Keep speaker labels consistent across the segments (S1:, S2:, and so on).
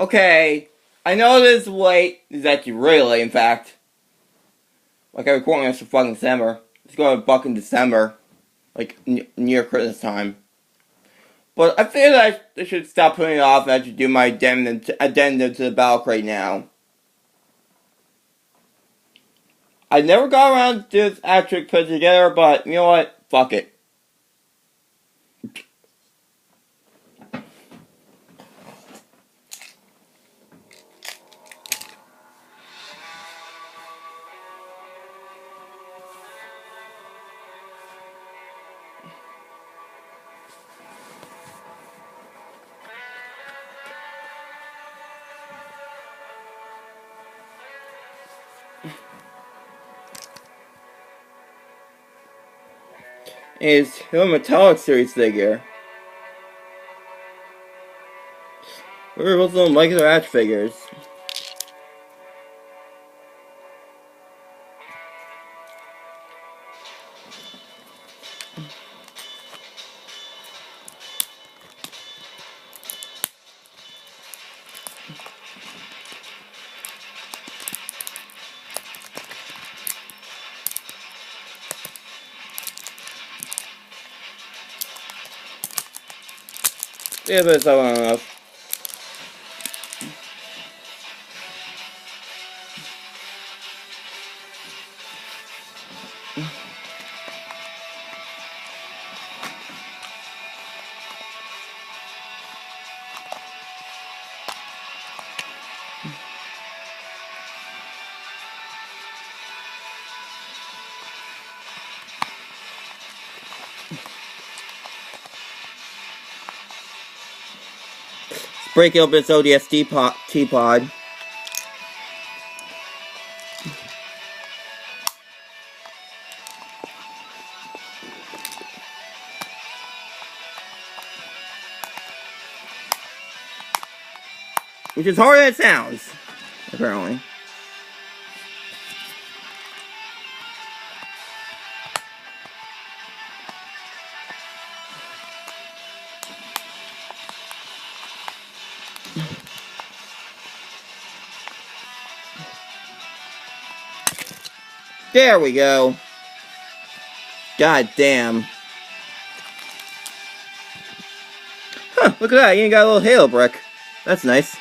S1: Okay, I know this is late. This is actually really late, in fact. Like, I recording this for fucking December. It's going to fucking December. Like, near Christmas time. But I feel that I should stop putting it off and actually do my addendum to the battle right now. I never got around to this actually put it together, but you know what? Fuck it. It's a metallic series figure. We're also regular action figures. Yeah, but it's not enough. Break open its ODS teapot. Which is harder than it sounds, apparently. There we go. God damn. Huh, look at that, you got a little hail brick. That's nice.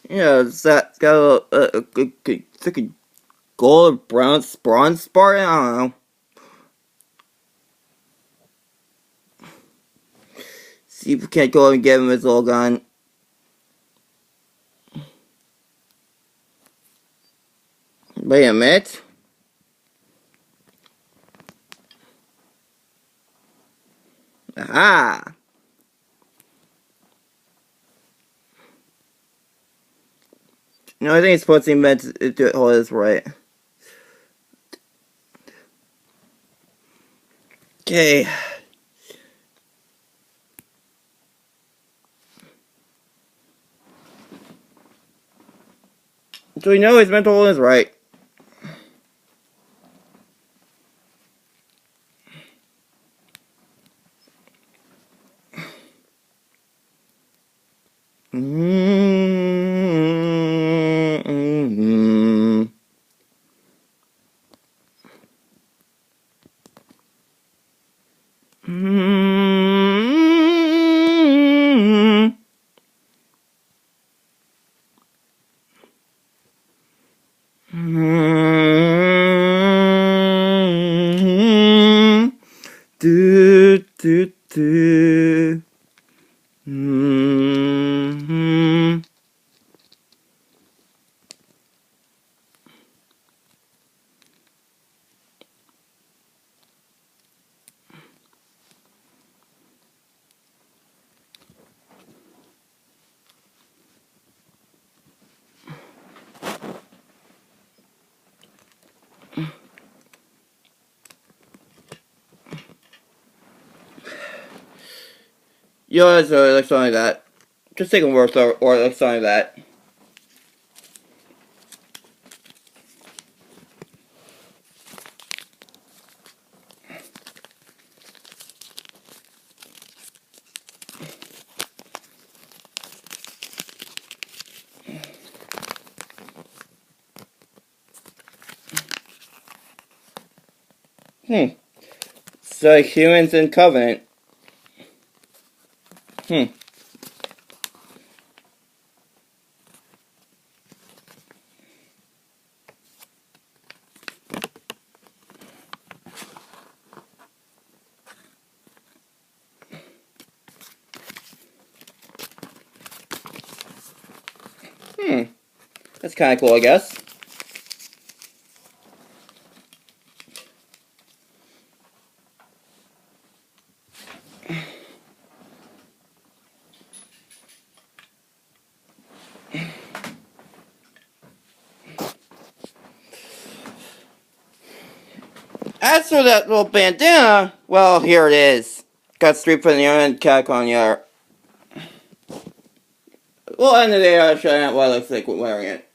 S1: Yeah, it's got a freaking gold or bronze Spartan? I don't know. See if we can't go and give him his little gun. Wait a minute. Aha! No, I think it's supposed to be meant to hold this right. Okay. So we know he's meant to hold this right. Mm-hmm. Mm-hmm. Mm-hmm. Do do do. Mm-hmm. Yeah, it's like something like that. Just take a word or like something like that. So humans in covenant. Hmm. Hmm. That's kind of cool, I guess. As for that little bandana, well, here it is. Got straight from the other and cat on the other. Well, end of the day, I'll show you what it looks like when wearing it.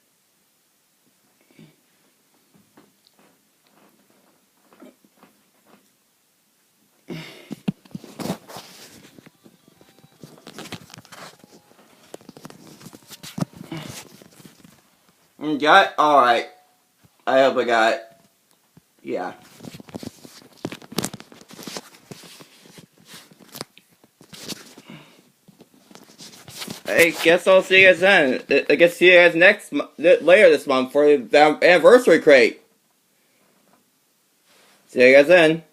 S1: You got it? Alright. I hope I got it. Yeah. I guess I'll see you guys then. I guess see you guys later this month for the anniversary crate. See you guys then.